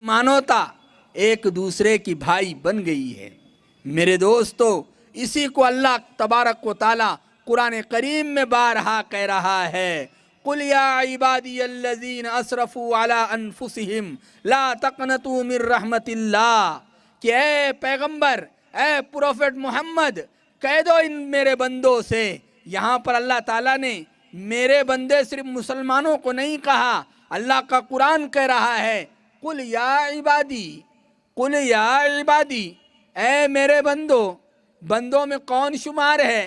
मानवता एक दूसरे की भाई बन गई है। मेरे दोस्तों, इसी को अल्लाह तबारक व ताला कुरान करीम में बारहा कह रहा है, कुल या इबादियल्लज़ीन असरफू अला अनफुसिहिम ला तक़नतू मिर रहमतिल्लाह, कि ए पैगंबर, ए प्रोफेट मोहम्मद, कह दो इन मेरे बंदों से। यहाँ पर अल्लाह ताला ने मेरे बंदे सिर्फ मुसलमानों को नहीं कहा, अल्लाह का कुरान कह रहा है, कुल या इबादी, कुल या इबादी, ए मेरे बंदों में कौन शुमार है?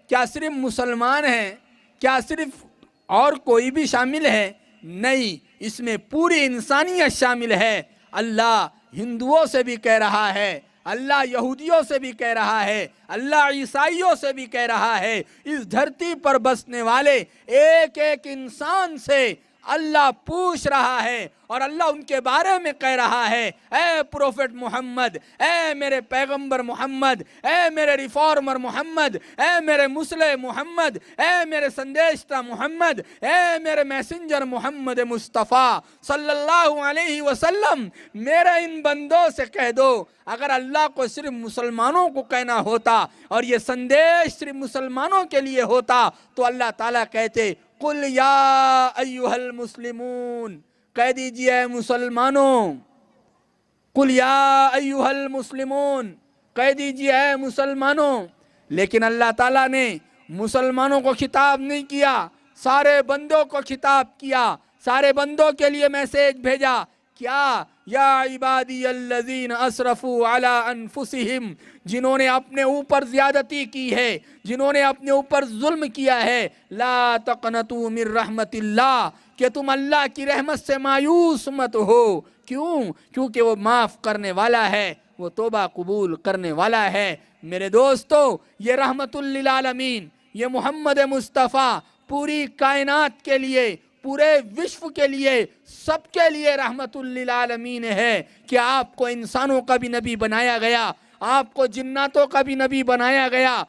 क्या सिर्फ मुसलमान हैं? क्या सिर्फ और कोई भी शामिल है? नहीं, इसमें पूरी इंसानियत शामिल है। अल्लाह हिंदुओं से भी कह रहा है, अल्लाह यहूदियों से भी कह रहा है, अल्लाह ईसाइयों से भी कह रहा है। इस धरती पर बसने वाले एक एक इंसान से अल्लाह पूछ रहा है और अल्लाह उनके बारे में कह रहा है, ए प्रोफेट मोहम्मद, ए मेरे पैगंबर मोहम्मद, ए मेरे रिफॉर्मर मोहम्मद, ए मेरे मुस्लिम मोहम्मद, ए मेरे संदेशता मोहम्मद, ए मेरे मैसेंजर मोहम्मद मुस्तफ़ा सल्लल्लाहु अलैहि वसल्लम, मेरे इन बंदों से कह दो। अगर अल्लाह को सिर्फ मुसलमानों को कहना होता और ये संदेश सिर्फ मुसलमानों के लिए होता तो अल्लाह ताला कहते, कुल या अय्युहल मुस्लिमून, कह दीजिए मुसलमानों, कुल या अय्युहल मुस्लिमून, कह दीजिए मुसलमानों। लेकिन अल्लाह ताला ने मुसलमानों को खिताब नहीं किया, सारे बंदों को खिताब किया, सारे बंदों के लिए मैसेज भेजा। क्या? या इबादी अल्लज़ीन असरफू अला अनफुसिहिम, जिन्होंने अपने ऊपर ज्यादती की है, जिन्होंने अपने ऊपर जुल्म किया है, ला तक़नतू मिर रहमतिल्लाह, कि तुम अल्लाह की रहमत से मायूस मत हो। क्यों? क्योंकि वो माफ़ करने वाला है, वो तौबा कबूल करने वाला है। मेरे दोस्तों, ये रहमतुल लिल आलमीन, ये मोहम्मद मुस्तफ़ा पूरी कायनात के लिए, पूरे विश्व के लिए, सबके लिए रहमतुल लिल आलमीन है। कि आपको इंसानों का भी नबी बनाया गया, आपको जिन्नातों का भी नबी बनाया गया,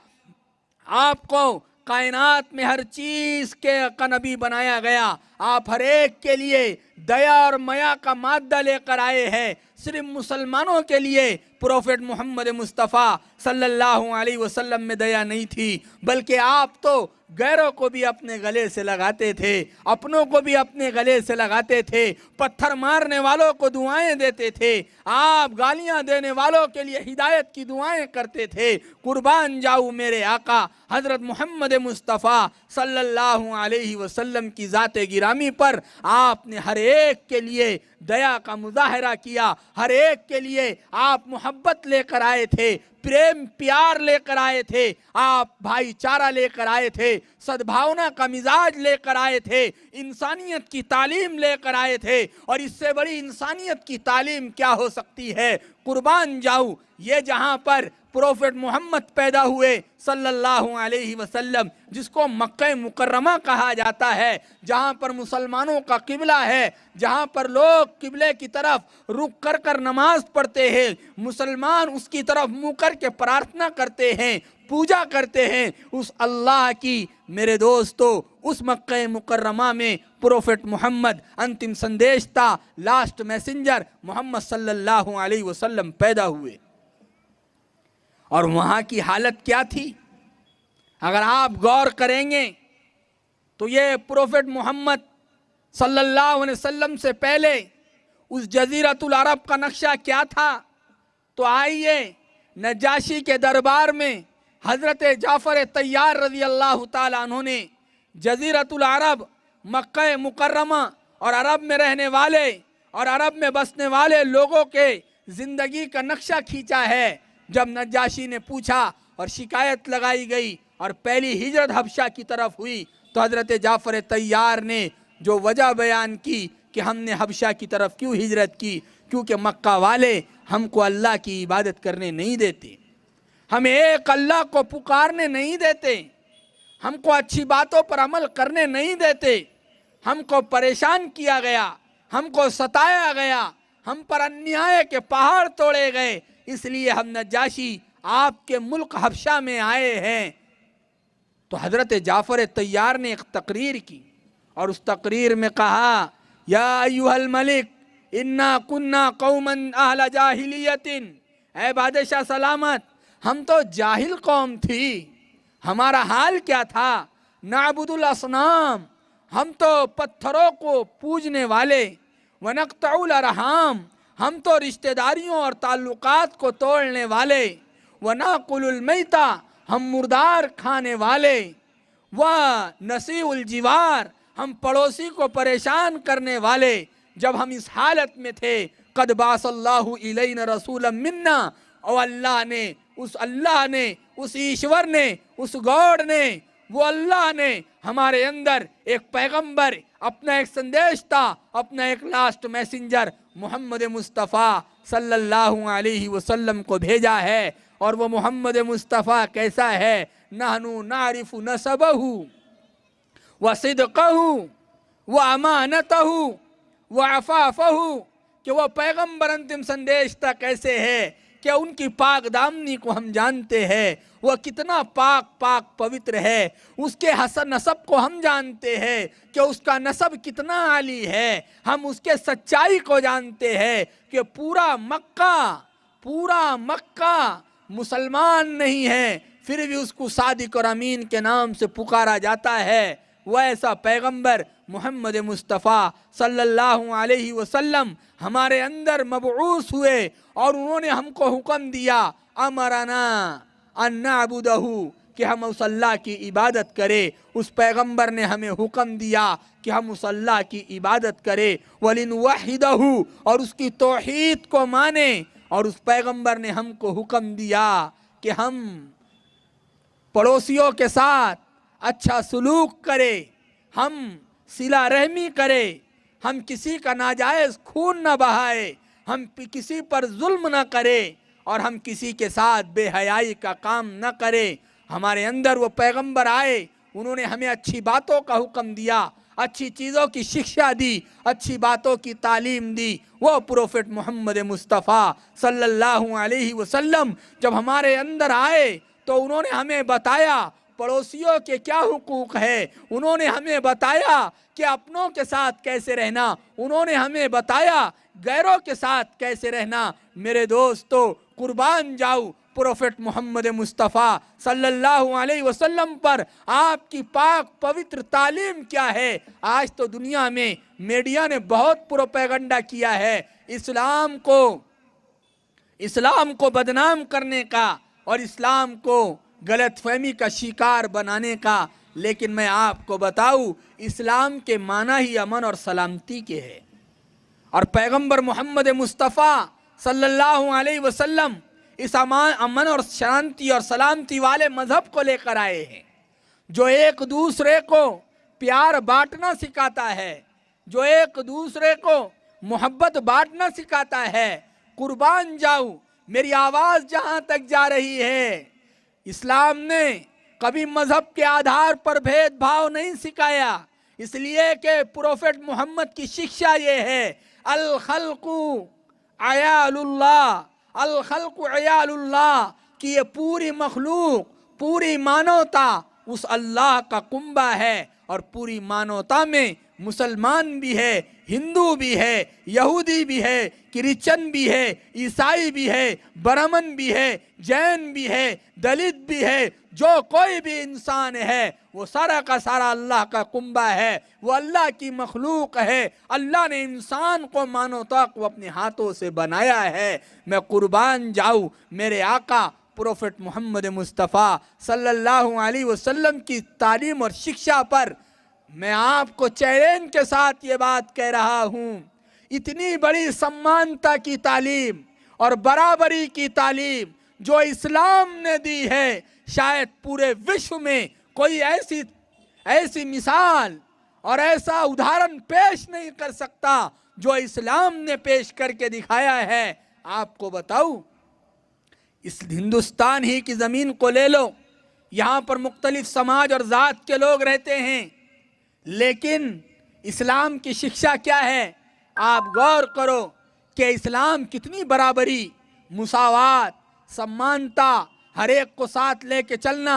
आपको कायनात में हर चीज का नबी बनाया गया। आप हर एक के लिए दया और माया का मादा लेकर आए हैं। सिर्फ मुसलमानों के लिए प्रोफेट मोहम्मद मुस्तफ़ा सल्लल्लाहु अलैहि वसल्लम में दया नहीं थी, बल्कि आप तो गैरों को भी अपने गले से लगाते थे, अपनों को भी अपने गले से लगाते थे, पत्थर मारने वालों को दुआएं देते थे, आप गालियां देने वालों के लिए हिदायत की दुआएं करते थे। कुर्बान जाऊं मेरे आका हजरत मोहम्मद मुस्तफ़ा सल्लल्लाहु अलैहि वसल्लम की ज़ाते गिरामी पर आपने हर एक के लिए दया का मुजाहरा किया, हर एक के लिए आप मोहब्बत लेकर आए थे, प्रेम प्यार लेकर आए थे, आप भाईचारा लेकर आए थे, सद्भावना का मिजाज लेकर आए थे, इंसानियत की तालीम लेकर आए थे। और इससे बड़ी इंसानियत की तालीम क्या हो सकती है? कुर्बान जाऊं, ये जहां पर प्रोफेट मोहम्मद पैदा हुए सल्लल्लाहु अलैहि वसल्लम, जिसको मक्का मुकर्रमा कहा जाता है, जहां पर मुसलमानों का किबला है, जहां पर लोग किबले की तरफ रुक कर कर नमाज पढ़ते हैं, मुसलमान उसकी तरफ मुंह करके प्रार्थना करते हैं, पूजा करते हैं उस अल्लाह की। मेरे दोस्तों, उस मक्का मुकर्रमा में प्रोफेट मोहम्मद अंतिम संदेशता, लास्ट मैसेंजर मोहम्मद सल्लल्लाहु अलैहि वसल्लम पैदा हुए। और वहाँ की हालत क्या थी? अगर आप गौर करेंगे तो ये प्रोफेट मोहम्मद सल्लल्लाहु अलैहि वसल्लम से पहले उस जजीरतुल अरब का नक्शा क्या था? तो आइए नजाशी के दरबार में हजरत जाफर तैयार रज़ी अल्लाह ताला अन्हु ने जजीरतुल अरब, मक्का मुकर्रमा और अरब में रहने वाले और अरब में बसने वाले लोगों के जिंदगी का नक्शा खींचा है। जब नजाशी ने पूछा और शिकायत लगाई गई और पहली हिजरत हबशा की तरफ हुई तो हजरत जाफर तैयार ने जो वजह बयान की कि हमने हबशा की तरफ क्यों हिजरत की, क्योंकि मक्का वाले हमको अल्लाह की इबादत करने नहीं देते, हमें एक अल्लाह को पुकारने नहीं देते, हमको अच्छी बातों पर अमल करने नहीं देते, हमको परेशान किया गया, हमको सताया गया, हम पर अन्याय के पहाड़ तोड़े गए, इसलिए हम नजाशी आपके मुल्क हबशा में आए हैं। तो हजरत जाफर तैयार ने एक तकरीर की और उस तकरीर में कहा, या अय्युहल मलिक, इन्ना कुन्ना कौमन अहला जाहिलियतिन, ऐ बादशाह सलामत, हम तो जाहिल कौम थी। हमारा हाल क्या था? नाबुदुल असनाम, हम तो पत्थरों को पूजने वाले। वनक़तउल अरहाम, हम तो रिश्तेदारियों और ताल्लुकात को तोड़ने वाले। वनाकुलुल मैता, हम मुर्दार खाने वाले। व नसीउल जिवार, हम पड़ोसी को परेशान करने वाले। जब हम इस हालत में थे, कद बासल्लाहु इलैना रसूलन मिन्ना, और अल्लाह ने, उस ईश्वर ने, उस गॉड ने, वो अल्लाह ने हमारे अंदर एक पैगंबर, अपना एक संदेश था, अपना एक लास्ट मैसेंजर मोहम्मद मुस्तफ़ा सल्लल्लाहु अलैहि वसल्लम को भेजा है। और वो मोहम्मद मुस्तफ़ा कैसा है? नहनु नारिफु नसबहु व सिदक़हु व अमानतहु व अफ़ाफ़हु, कि वो पैगंबर अंतिम संदेश था कैसे है, कि उनकी पाक दामनी को हम जानते हैं, वह कितना पाक पवित्र है। उसके हसन नसब को हम जानते हैं कि उसका नसब कितना आली है। हम उसके सच्चाई को जानते हैं कि पूरा मक्का मुसलमान नहीं है, फिर भी उसको सादिक और अमीन के नाम से पुकारा जाता है। वह ऐसा पैगंबर मोहम्मद मुस्तफ़ा सल्लल्लाहु अलैहि वसल्लम हमारे अंदर मबऊस हुए और उन्होंने हमको हुक्म दिया, अमरना अन्नाबुदहु, कि हम उस अल्लाह की इबादत करें। उस पैगंबर ने हमें हुक्म दिया कि हम उस अल्लाह की इबादत करें। वलिनवहिदहु, और उसकी तौहीद को माने। और उस पैगंबर ने हमको हुक्म दिया कि हम पड़ोसियों के साथ अच्छा सलूक करें, हम सिला रहमी करें, हम किसी का नाजायज़ खून न बहाए, हम किसी पर जुल्म न करें, और हम किसी के साथ बेहयाई का काम न करें। हमारे अंदर वो पैगंबर आए, उन्होंने हमें अच्छी बातों का हुक्म दिया, अच्छी चीज़ों की शिक्षा दी, अच्छी बातों की तालीम दी। वो प्रोफेट मोहम्मद मुस्तफ़ा सल्लल्लाहु अलैहि वसल्लम जब हमारे अंदर आए तो उन्होंने हमें बताया पड़ोसियों के क्या हुकूक है, उन्होंने हमें बताया कि अपनों के साथ कैसे रहना, उन्होंने हमें बताया गैरों के साथ कैसे रहना। मेरे दोस्तों, कुर्बान जाऊं प्रोफेट मोहम्मद मुस्तफ़ा सल्लल्लाहु अलैहि वसल्लम पर आपकी पाक पवित्र तालीम क्या है। आज तो दुनिया में मीडिया ने बहुत प्रोपेगेंडा किया है इस्लाम को बदनाम करने का और इस्लाम को गलतफहमी का शिकार बनाने का। लेकिन मैं आपको बताऊं, इस्लाम के माना ही अमन और सलामती के है। और पैगंबर मोहम्मद मुस्तफ़ा सल्लल्लाहु अलैहि वसल्लम इस अमन और शांति और सलामती वाले मजहब को लेकर आए हैं, जो एक दूसरे को प्यार बांटना सिखाता है, जो एक दूसरे को मोहब्बत बांटना सिखाता है। कुर्बान जाऊं, मेरी आवाज़ जहां तक जा रही है, इस्लाम ने कभी मजहब के आधार पर भेदभाव नहीं सिखाया, इसलिए कि प्रोफेट मोहम्मद की शिक्षा ये है, अल खल्कु अयालुल्लाह, अल खल्कु अयालुल्लाह, कि ये पूरी मखलूक, पूरी मानवता उस अल्लाह का कुंबा है। और पूरी मानवता में मुसलमान भी है, हिंदू भी है, यहूदी भी है, क्रिश्चन भी है, ईसाई भी है, ब्राह्मण भी है, जैन भी है, दलित भी है। जो कोई भी इंसान है वो सारा का सारा अल्लाह का कुंबा है, वो अल्लाह की मखलूक है। अल्लाह ने इंसान को, मानवता को अपने हाथों से बनाया है। मैं कुर्बान जाऊँ मेरे आका प्रोफेट मोहम्मद मुस्तफ़ा सल्लल्लाहु अलैहि वसल्लम की तालीम और शिक्षा पर मैं आपको चैलेंज के साथ ये बात कह रहा हूँ। इतनी बड़ी सम्मानता की तालीम और बराबरी की तालीम जो इस्लाम ने दी है, शायद पूरे विश्व में कोई ऐसी मिसाल और ऐसा उदाहरण पेश नहीं कर सकता जो इस्लाम ने पेश करके दिखाया है। आपको बताऊं, इस हिंदुस्तान ही की ज़मीन को ले लो, यहाँ पर मुख्तलिफ समाज और ज़ात के लोग रहते हैं, लेकिन इस्लाम की शिक्षा क्या है? आप गौर करो कि इस्लाम कितनी बराबरी, मुसावात, समानता, हर एक को साथ लेके चलना,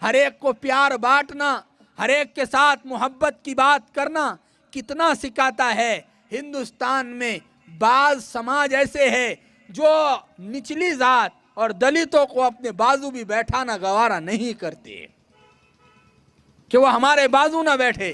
हर एक को प्यार बांटना, हर एक के साथ मोहब्बत की बात करना कितना सिखाता है। हिंदुस्तान में बाज समाज ऐसे है जो निचली जात और दलितों को अपने बाजू भी बैठाना गवारा नहीं करते कि वो हमारे बाजू ना बैठे,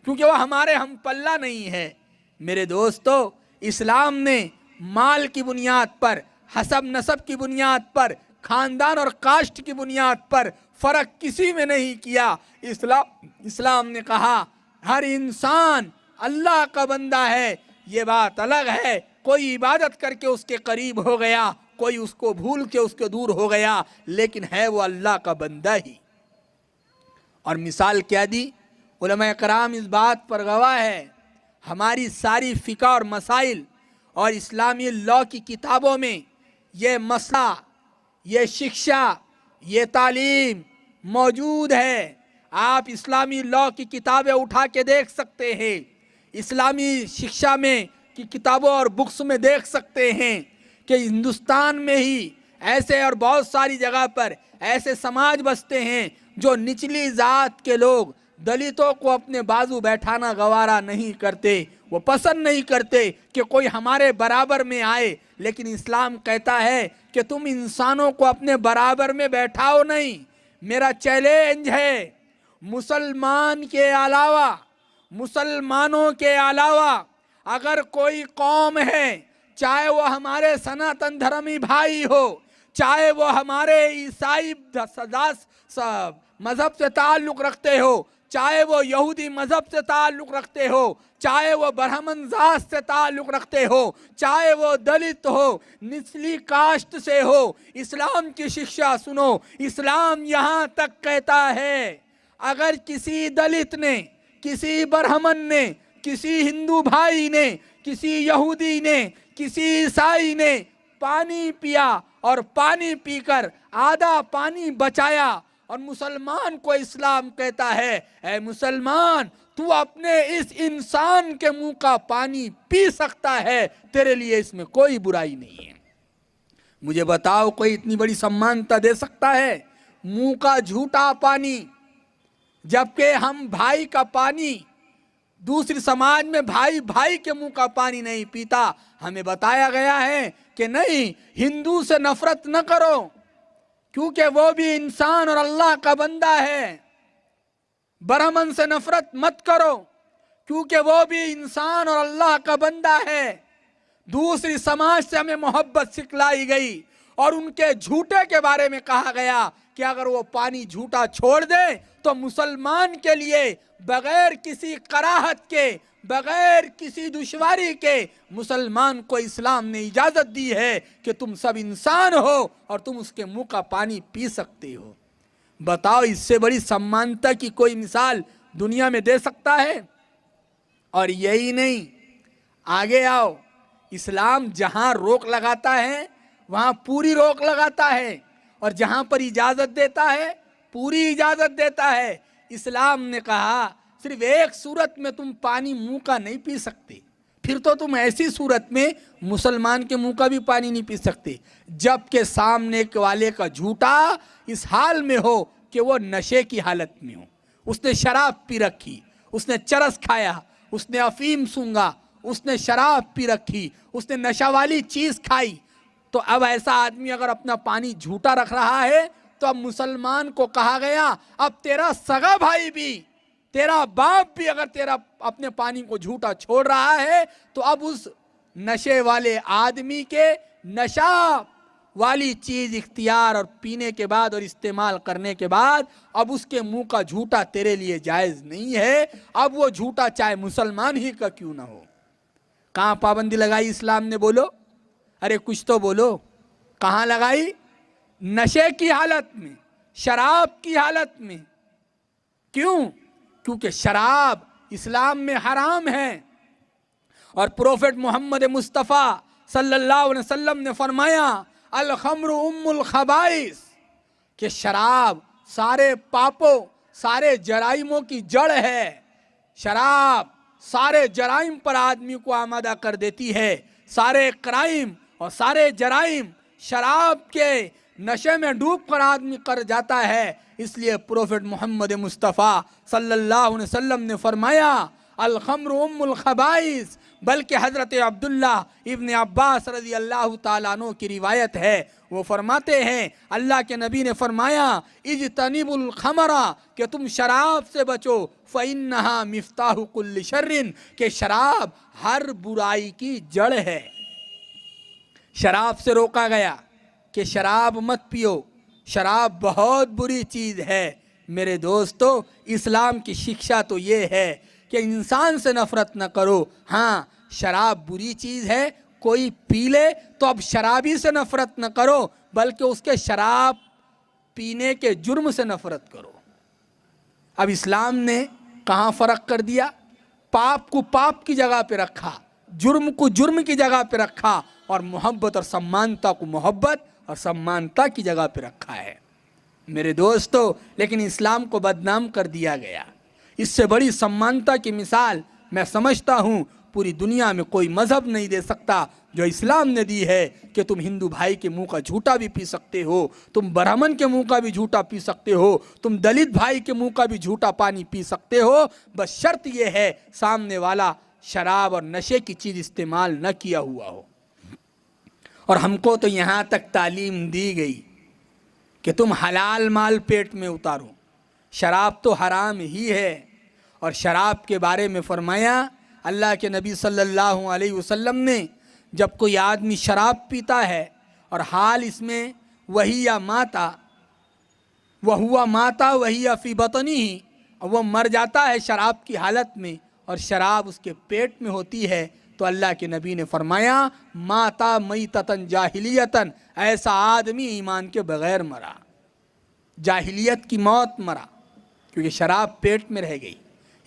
क्योंकि वो हमारे हम पल्ला नहीं है। मेरे दोस्तों, इस्लाम ने माल की बुनियाद पर, हसब नसब की बुनियाद पर, खानदान और कास्ट की बुनियाद पर फर्क किसी में नहीं किया। इस्लाम ने कहा हर इंसान अल्लाह का बंदा है। ये बात अलग है कोई इबादत करके उसके करीब हो गया, कोई उसको भूल के उसके दूर हो गया, लेकिन है वो अल्लाह का बंदा ही। और मिसाल क्या दी, उलमा कराम इस बात पर गवाह है। हमारी सारी फ़िक़्ह और मसाइल और इस्लामी लॉ की किताबों में ये मसला, ये शिक्षा, ये तालीम मौजूद है। आप इस्लामी लॉ की किताबें उठा के देख सकते हैं, इस्लामी शिक्षा में की किताबों और बुक्स में देख सकते हैं कि हिंदुस्तान में ही ऐसे और बहुत सारी जगह पर ऐसे समाज बसते हैं जो निचली जात के लोग दलितों को अपने बाजू बैठाना गवारा नहीं करते। वो पसंद नहीं करते कि कोई हमारे बराबर में आए, लेकिन इस्लाम कहता है कि तुम इंसानों को अपने बराबर में बैठाओ नहीं। मेरा चैलेंज है, मुसलमानों के अलावा अगर कोई कौम है, चाहे वो हमारे सनातन धर्मी भाई हो, चाहे वो हमारे ईसाई मज़हब से ताल्लुक़ रखते हो, चाहे वो यहूदी मज़हब से ताल्लुक़ रखते हो, चाहे वो ब्राह्मण जात से ताल्लुक़ रखते हो, चाहे वो दलित हो, निचली कास्ट से हो, इस्लाम की शिक्षा सुनो। इस्लाम यहाँ तक कहता है अगर किसी दलित ने, किसी ब्राह्मण ने, किसी हिंदू भाई ने, किसी यहूदी ने, किसी ईसाई ने पानी पिया और पानी पीकर आधा पानी बचाया, और मुसलमान को इस्लाम कहता है ऐ मुसलमान तू अपने इस इंसान के मुंह का पानी पी सकता है, तेरे लिए इसमें कोई बुराई नहीं है। मुझे बताओ कोई इतनी बड़ी सम्मानता दे सकता है मुंह का झूठा पानी, जबकि हम भाई का पानी, दूसरी समाज में भाई भाई के मुंह का पानी नहीं पीता। हमें बताया गया है कि नहीं, हिंदू से नफरत न करो क्योंकि वो भी इंसान और अल्लाह का बंदा है। ब्राह्मण से नफरत मत करो क्योंकि वो भी इंसान और अल्लाह का बंदा है। दूसरी समाज से हमें मोहब्बत सिखलाई गई और उनके झूठे के बारे में कहा गया कि अगर वो पानी झूठा छोड़ दे तो मुसलमान के लिए बगैर किसी कराहत के, बगैर किसी दुश्वारी के मुसलमान को इस्लाम ने इजाज़त दी है कि तुम सब इंसान हो और तुम उसके मुंह का पानी पी सकते हो। बताओ इससे बड़ी सम्मानता की कोई मिसाल दुनिया में दे सकता है? और यही नहीं, आगे आओ, इस्लाम जहाँ रोक लगाता है वहाँ पूरी रोक लगाता है, और जहाँ पर इजाज़त देता है पूरी इजाज़त देता है। इस्लाम ने कहा सिर्फ एक सूरत में तुम पानी मुंह का नहीं पी सकते, फिर तो तुम ऐसी सूरत में मुसलमान के मुंह का भी पानी नहीं पी सकते जबकि सामने वाले का झूठा इस हाल में हो कि वो नशे की हालत में हो, उसने शराब पी रखी, उसने चरस खाया, उसने अफीम सूंघा, उसने शराब पी रखी, उसने नशा वाली चीज़ खाई। तो अब ऐसा आदमी अगर अपना पानी झूठा रख रहा है तो अब मुसलमान को कहा गया अब तेरा सगा भाई भी, तेरा बाप भी अगर तेरा अपने पानी को झूठा छोड़ रहा है तो अब उस नशे वाले आदमी के नशा वाली चीज़ इख्तियार और पीने के बाद और इस्तेमाल करने के बाद अब उसके मुंह का झूठा तेरे लिए जायज़ नहीं है। अब वो झूठा चाहे मुसलमान ही का क्यों ना हो। कहाँ पाबंदी लगाई इस्लाम ने? बोलो, अरे कुछ तो बोलो। कहाँ लगाई? नशे की हालत में, शराब की हालत में। क्यों? क्योंकि शराब इस्लाम में हराम है और प्रोफेट मोहम्मद मुस्तफ़ा सल्लल्लाहु अलैहि वसल्लम ने फरमाया अल खम्रु उम्मुल खबाइस, कि शराब सारे पापों, सारे जराइमों की जड़ है। शराब सारे जराइम पर आदमी को आमादा कर देती है। सारे क्राइम और सारे जराइम शराब के नशे में डूब कर आदमी कर जाता है। इसलिए प्रोफेट मोहम्मद मुस्तफ़ा सल्लल्लाहु अलैहि वसल्लम ने फरमाया अल खम्रु उम्मुल खबाइस, बल्कि हज़रत अब्दुल्ला इब्न अब्बास रज़ी अल्लाह ताला अन्हु की रिवायत है, वो फरमाते हैं अल्लाह के नबी ने फरमाया इज्तनिबुल खमरा, कि तुम शराब से बचो, फ़इन्नहा मिफ्ताहु कुल्लि शर्रिन, कि शराब हर बुराई की जड़ है। शराब से रोका गया कि शराब मत पियो, शराब बहुत बुरी चीज़ है। मेरे दोस्तों, इस्लाम की शिक्षा तो ये है कि इंसान से नफ़रत न करो। हाँ, शराब बुरी चीज़ है, कोई पी ले तो अब शराबी से नफ़रत न करो, बल्कि उसके शराब पीने के जुर्म से नफ़रत करो। अब इस्लाम ने कहाँ फ़र्क कर दिया? पाप को पाप की जगह पे रखा, जुर्म को जुर्म की जगह पे रखा, और मोहब्बत और सम्मानता को मोहब्बत और सम्मानता की जगह पे रखा है। मेरे दोस्तों, लेकिन इस्लाम को बदनाम कर दिया गया। इससे बड़ी सम्मानता की मिसाल मैं समझता हूँ पूरी दुनिया में कोई मज़हब नहीं दे सकता जो इस्लाम ने दी है, कि तुम हिंदू भाई के मुंह का झूठा भी पी सकते हो, तुम ब्राह्मण के मुंह का भी झूठा पी सकते हो, तुम दलित भाई के मुंह का भी झूठा पानी पी सकते हो, बस शर्त यह है सामने वाला शराब और नशे की चीज़ इस्तेमाल न किया हुआ हो। और हमको तो यहाँ तक तालीम दी गई कि तुम हलाल माल पेट में उतारो, शराब तो हराम ही है। और शराब के बारे में फरमाया अल्लाह के नबी सल्लल्लाहु अलैहि वसल्लम ने, जब कोई आदमी शराब पीता है और हाल इसमें वही या माता वही या फी बतनी ही, वह मर जाता है शराब की हालत में और शराब उसके पेट में होती है, तो अल्लाह के नबी ने फरमाया माता मैततन जाहिलियतन, ऐसा आदमी ईमान के बगैर मरा, जाहिलियत की मौत मरा, क्योंकि शराब पेट में रह गई।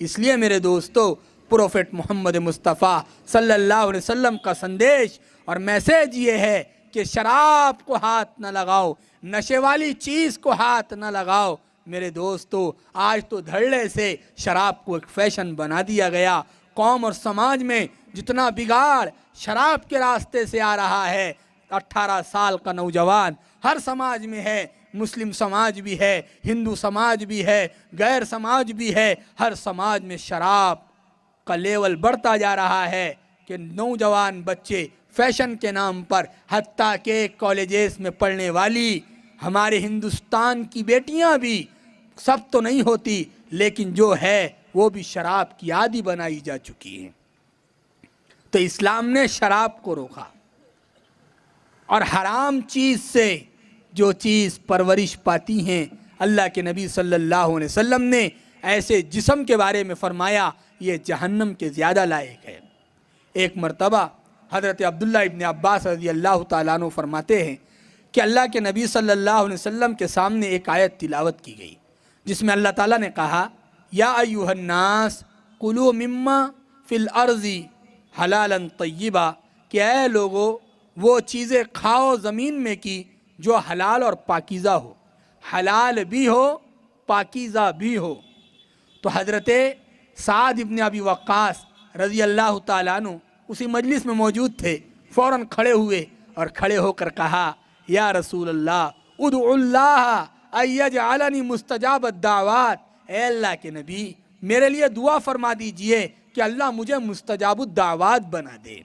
इसलिए मेरे दोस्तों, प्रोफेट मोहम्मद मुस्तफ़ा सल्लल्लाहु अलैहि वसल्लम का संदेश और मैसेज ये है कि शराब को हाथ न लगाओ, नशे वाली चीज़ को हाथ न लगाओ। मेरे दोस्तों, आज तो धड़ल्ले से शराब को एक फैशन बना दिया गया। कौम और समाज में जितना बिगाड़ शराब के रास्ते से आ रहा है, 18 साल का नौजवान हर समाज में है, मुस्लिम समाज भी है, हिंदू समाज भी है, गैर समाज भी है, हर समाज में शराब का लेवल बढ़ता जा रहा है कि नौजवान बच्चे फैशन के नाम पर, हत्ता के कॉलेजेस में पढ़ने वाली हमारे हिंदुस्तान की बेटियां भी, सब तो नहीं होती लेकिन जो है वो भी शराब की आदी बनाई जा चुकी है। तो इस्लाम ने शराब को रोका और हराम चीज़ से जो चीज़ परवरिश पाती हैं, अल्लाह के नबी सल्लल्लाहु अलैहि वसल्लम ने ऐसे जिस्म के बारे में फरमाया ये जहन्नम के ज़्यादा लायक है। एक मरतबा हज़रत अब्दुल्ला इब्न अब्बास रज़ी अल्लाह ताला अन्हु फरमाते हैं कि अल्लाह के नबी सल्लल्लाहु अलैहि वसल्लम के सामने एक आयत तिलावत की गई, जिसमें अल्लाह ताला ने कहा या अय्युहन्नास कुलू मिम्मा फिल अर्ज़ी हलालन तय्यिबा, कि ऐ लोगो वो चीज़ें खाओ ज़मीन में की जो हलाल और पाकीज़ा हो, हलाल भी हो पाकीज़ा भी हो। तो हज़रत साद इब्न अबी वक्कास रज़ी अल्लाह ताला अन्हु उसी मजलिस में मौजूद थे, फ़ौरन खड़े हुए और खड़े होकर कहा या रसूल अल्लाह उदउल्लाह अय्यजअलनी मुस्तजाब दावात, ए अल्लाह के नबी मेरे लिए दुआ फरमा दीजिए कि अल्लाह मुझे मुस्तजाब दावात बना दे।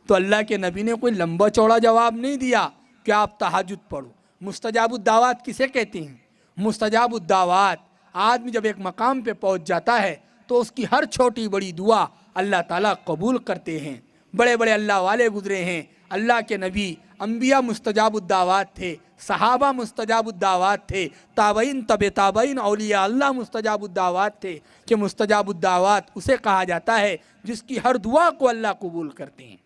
तो अल्लाह के नबी ने कोई लंबा चौड़ा जवाब नहीं दिया कि आप तहज्जुद पढ़ो। मुस्तजाब दावात किसे कहते हैं? मुस्तजाब दावात, आदमी जब एक मकाम पे पहुंच जाता है तो उसकी हर छोटी बड़ी दुआ अल्लाह ताला कबूल करते हैं। बड़े बड़े अल्लाह वाले गुजरे हैं, अल्लाह के नबी अम्बिया मुस्तजाब दावात थे, सहाबा मुस्तजाब दावात थे, ताबईन तबे ताबईन औलिया अल्लाह मुस्तजाब दावात थे, कि मुस्तजाब दावात उसे कहा जाता है जिसकी हर दुआ को अल्लाह कबूल करते हैं।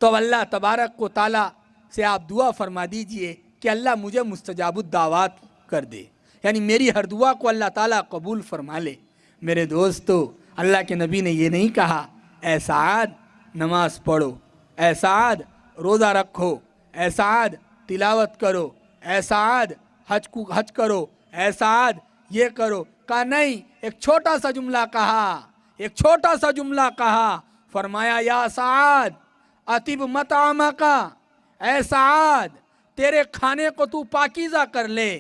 तो अल्लाह तबारक व ताला से आप दुआ फरमा दीजिए कि अल्लाह मुझे मुस्तजाब दावात कर दे, यानी मेरी हर दुआ को अल्लाह ताला कबूल फरमा ले। मेरे दोस्तों, अल्लाह के नबी ने ये नहीं कहा ऐ साद नमाज पढ़ो, ऐ साद रोज़ा रखो, ऐ साद तिलावत करो, ऐ साद हज करो, ऐ साद ये करो। कहा नहीं, एक छोटा सा जुमला कहा, एक छोटा सा जुमला कहा, फरमाया या साद अतिब मतामा का, ऐ साद तेरे खाने को तू पाकीज़ा कर ले,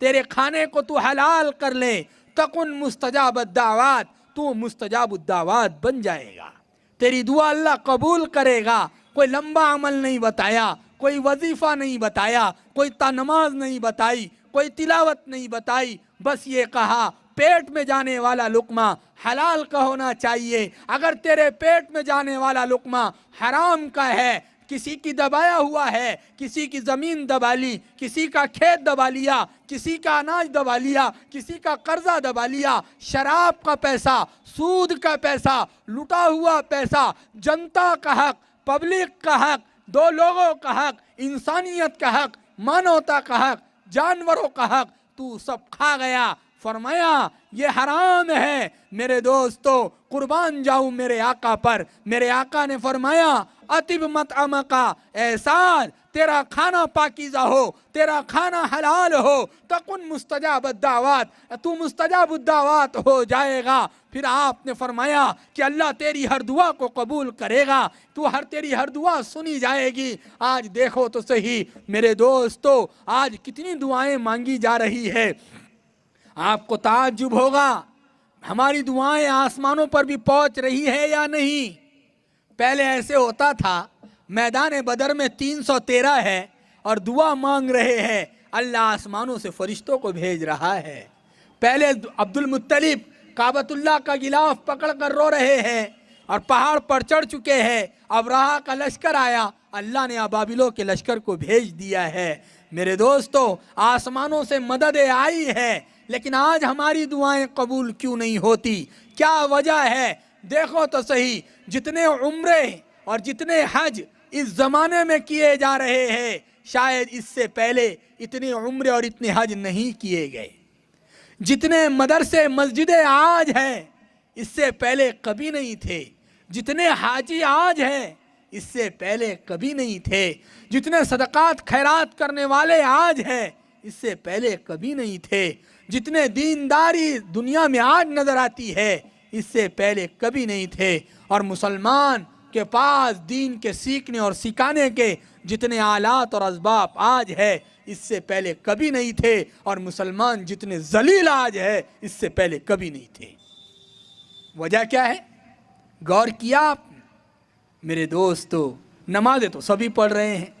तेरे खाने को तू हलाल कर ले, तकुन मुस्तजाब दावात, तू मुस्तजाब दावात बन जाएगा। तेरी दुआ अल्लाह कबूल करेगा। कोई लंबा अमल नहीं बताया, कोई वजीफ़ा नहीं बताया, कोई नमाज नहीं बताई, कोई तिलावत नहीं बताई, बस ये कहा पेट में जाने वाला लुक्मा हलाल का होना चाहिए। अगर तेरे पेट में जाने वाला लुक्मा हराम का है, किसी की दबाया हुआ है, किसी की ज़मीन दबा ली, किसी का खेत दबा लिया, किसी का अनाज दबा लिया, किसी का कर्जा दबा लिया, शराब का पैसा, सूद का पैसा, लुटा हुआ पैसा, जनता का हक, पब्लिक का हक, दो लोगों का हक, इंसानियत का हक, मानवता का हक, जानवरों का हक, तू सब खा गया। फरमाया ये हराम है। मेरे दोस्तों, कुर्बान जाऊं मेरे आका पर। मेरे आका ने फरमाया अतिब मत अमका एहसान, तेरा खाना पाकीज़ा हो, तेरा खाना हलाल हो, तकुन मुस्तजाब दावत, तू मुस्तजाब दावत हो जाएगा। फिर आपने फरमाया कि अल्लाह तेरी हर दुआ को कबूल करेगा, तेरी हर दुआ सुनी जाएगी। आज देखो तो सही मेरे दोस्तों, आज कितनी दुआएं मांगी जा रही है। आपको ताज्जुब होगा हमारी दुआएं आसमानों पर भी पहुंच रही है या नहीं। पहले ऐसे होता था, मैदान बदर में 313 है और दुआ मांग रहे हैं, अल्लाह आसमानों से फरिश्तों को भेज रहा है। पहले अब्दुल मुत्तलिब काबतुल्लाह का गिलाफ पकड़ कर रो रहे हैं और पहाड़ पर चढ़ चुके हैं। अबराहा का लश्कर आया, अल्लाह ने अबाबिलों के लश्कर को भेज दिया है। मेरे दोस्तों, आसमानों से मदद आई है, लेकिन आज हमारी दुआएं कबूल क्यों नहीं होती? क्या वजह है? देखो तो सही, जितने उम्रे और जितने हज इस ज़माने में किए जा रहे हैं, शायद इससे पहले इतने उम्रे और इतने हज नहीं किए गए। जितने मदरसे मस्जिदें आज हैं, इससे पहले कभी नहीं थे। जितने हाजी आज हैं, इससे पहले कभी नहीं थे। जितने सदकात खैरात करने वाले आज हैं, इससे पहले कभी नहीं थे। जितने दीनदारी दुनिया में आज नजर आती है, इससे पहले कभी नहीं थे। और मुसलमान के पास दीन के सीखने और सिखाने के जितने आलात और असबाब आज है, इससे पहले कभी नहीं थे। और मुसलमान जितने जलील आज है, इससे पहले कभी नहीं थे। वजह क्या है? गौर किया आपने? मेरे दोस्तों, नमाजें तो सभी पढ़ रहे हैं,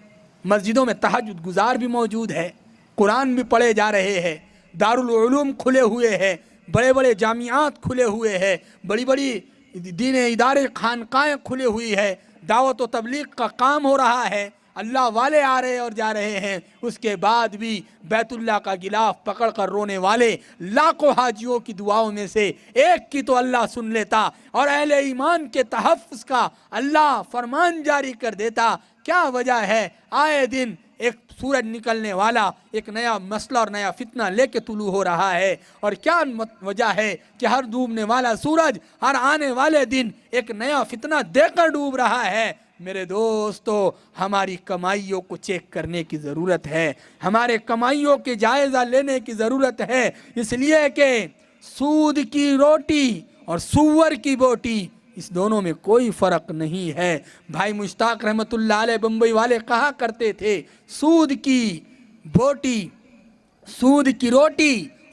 मस्जिदों में तहज्जुद गुजार भी मौजूद है, कुरान भी पढ़े जा रहे हैं, दारुल उलूम खुले हुए हैं, बड़े बड़े जामियात खुले हुए हैं, बड़ी बड़ी दीन इदारे खानकाएँ खुली हुई है, दावत व तबलीग का काम हो रहा है, अल्लाह वाले आ रहे और जा रहे हैं। उसके बाद भी बैतुल्लाह का गिलाफ पकड़ कर रोने वाले लाखों हाजियों की दुआओं में से एक की तो अल्लाह सुन लेता और अहले ईमान के तहफ़्फ़ुज़ का अल्लाह फरमान जारी कर देता। क्या वजह है? आए दिन एक सूरज निकलने वाला एक नया मसला और नया फितना लेके तुलू हो रहा है। और क्या वजह है कि हर डूबने वाला सूरज हर आने वाले दिन एक नया फितना देकर डूब रहा है। मेरे दोस्तों, हमारी कमाइयों को चेक करने की ज़रूरत है, हमारे कमाइयों के जायज़ा लेने की ज़रूरत है। इसलिए कि सूद की रोटी और सूअर की बोटी, इस दोनों में कोई फ़र्क नहीं है। भाई मुश्ताक रहमतुल्लाह अलैह बम्बई वाले कहा करते थे, सूद की रोटी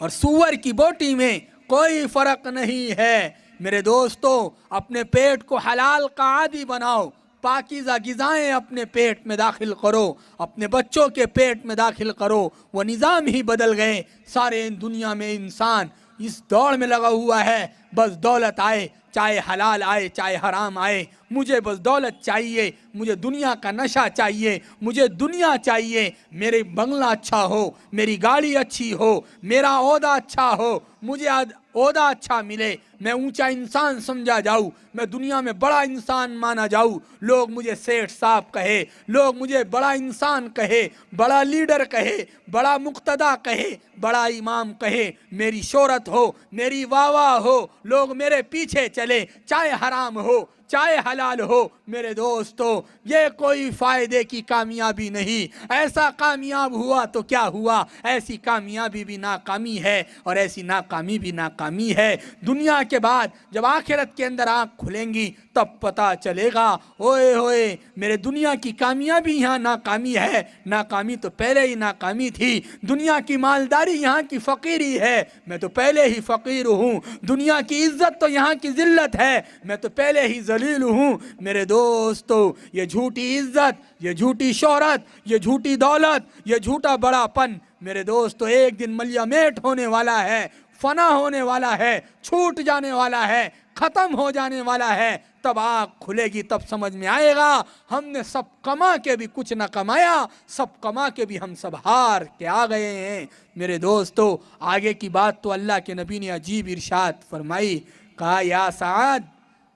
और सूअर की बोटी में कोई फ़र्क नहीं है। मेरे दोस्तों, अपने पेट को हलाल का आदी बनाओ, पाकीज़ा ग़िज़ाएँ अपने पेट में दाखिल करो, अपने बच्चों के पेट में दाखिल करो। वो निज़ाम ही बदल गए। सारे दुनिया में इंसान इस दौड़ में लगा हुआ है, बस दौलत आए, चाहे हलाल आए चाहे हराम आए, मुझे बस दौलत चाहिए, मुझे दुनिया का नशा चाहिए, मुझे दुनिया चाहिए। मेरे बंगला अच्छा हो, मेरी गाड़ी अच्छी हो, मेरा ओहदा अच्छा हो, मुझे ओहदा अच्छा मिले, मैं ऊंचा इंसान समझा जाऊँ, मैं दुनिया में बड़ा इंसान माना जाऊँ, लोग मुझे सेठ साहब कहे, लोग मुझे बड़ा इंसान कहे, बड़ा लीडर कहे, बड़ा मुक्तदा कहे, बड़ा इमाम कहे, मेरी शोहरत हो, मेरी वाह हो, लोग मेरे पीछे चले, चाहे हराम हो चाहे हलाल हो। मेरे दोस्तों, ये कोई फ़ायदे की कामयाबी नहीं। ऐसा कामयाब हुआ तो क्या हुआ, ऐसी कामयाबी भी नाकामी है और ऐसी नाकामी भी नाकामी है। दुनिया के बाद जब आखिरत के अंदर आँख खुलेंगी तब पता चलेगा ओए होए मेरे दुनिया की कामयाबी यहाँ नाकामी है, नाकामी तो पहले ही नाकामी थी। दुनिया की मालदारी यहाँ की फ़कीरी है, मैं तो पहले ही फ़कीर हूँ। दुनिया की इज़्ज़त तो यहाँ की ज़िल्लत है, मैं तो पहले ही ज़लील हूँ। मेरे दोस्तों, ये झूठी इज़्ज़त, ये झूठी शोहरत, ये झूठी दौलत, ये झूठा बड़ापन मेरे दोस्तों एक दिन मलियामेट होने वाला है, फना होने वाला है, छूट जाने वाला है, ख़त्म हो जाने वाला है। तब आँख खुलेगी, तब समझ में आएगा हमने सब कमा के भी कुछ ना कमाया, सब कमा के भी हम सब हार के आ गए हैं। मेरे दोस्तों, आगे की बात तो अल्लाह के नबी ने अजीब इरशाद फरमाई, कहा या साद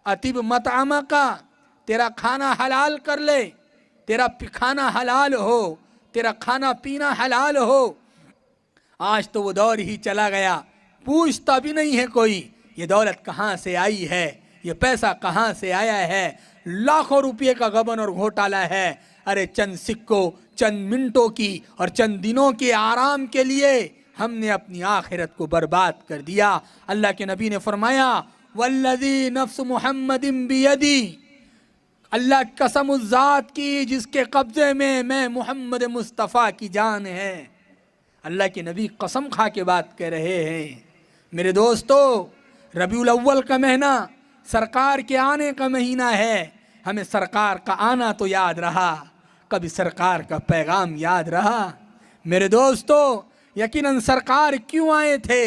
अतिब मतआमा का, तेरा खाना हलाल कर ले, तेरा खाना हलाल हो, तेरा खाना पीना हलाल हो। आज तो वो दौर ही चला गया, पूछता भी नहीं है कोई ये दौलत कहाँ से आई है, ये पैसा कहाँ से आया है। लाखों रुपये का गबन और घोटाला है। अरे चंद सिक्कों, चंद मिनटों की और चंद दिनों के आराम के लिए हमने अपनी आखिरत को बर्बाद कर दिया। अल्लाह के नबी ने फरमाया वल्लज़ी नफ्स मुहम्मदिन बियदी, अल्लाह की कसम उस ज़ात की जिसके कब्ज़े में मैं मोहम्मद मुस्तफ़ा की जान है। अल्लाह के नबी कसम खा के बात कह रहे हैं। मेरे दोस्तों, रबीउल अव्वल का महीना सरकार के आने का महीना है। हमें सरकार का आना तो याद रहा, कभी सरकार का पैगाम याद रहा? मेरे दोस्तों, यकीनन सरकार क्यों आए थे,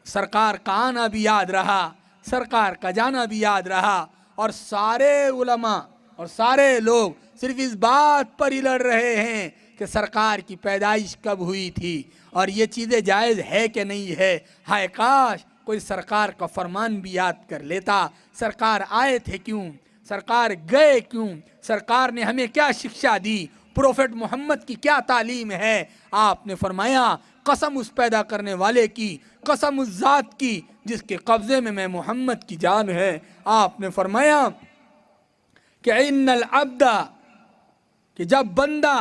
सरकार का आना भी याद रहा, सरकार का जाना भी याद रहा। और सारे उलमा और सारे लोग सिर्फ इस बात पर ही लड़ रहे हैं कि सरकार की पैदाइश कब हुई थी और ये चीज़ें जायज़ है कि नहीं है। हाय काश कोई सरकार का फरमान भी याद कर लेता। सरकार आए थे क्यों, सरकार गए क्यों, सरकार ने हमें क्या शिक्षा दी, प्रोफेट मोहम्मद की क्या तालीम है। आपने फरमाया कसम उस पैदा करने वाले की, कसम उस ज़ात की जिसके कब्ज़े में मैं मोहम्मद की जान है। आपने फरमाया कि इन्नल अब्दा, कि जब बंदा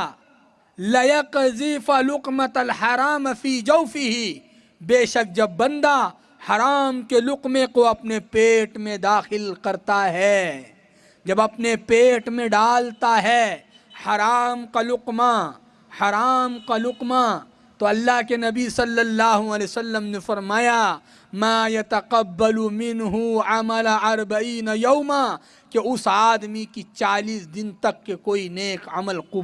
लयक़ज़िफ़ लुक़मतल हराम फ़ी जौफ़िही, बेशक जब बंदा हराम के लुक़मे को अपने पेट में दाखिल करता है, जब अपने पेट में डालता है हराम का लुक़मा, हराम का लुक़मा, तो अल्लाह के नबी सल्लल्लाहु अलैहि वसल्लम ने फरमाया मा यतक़ब्बलु मिन्हु अमल अर्बईन यौमा, कि उस आदमी की 40 दिन तक के कोई नेक अमल कबूल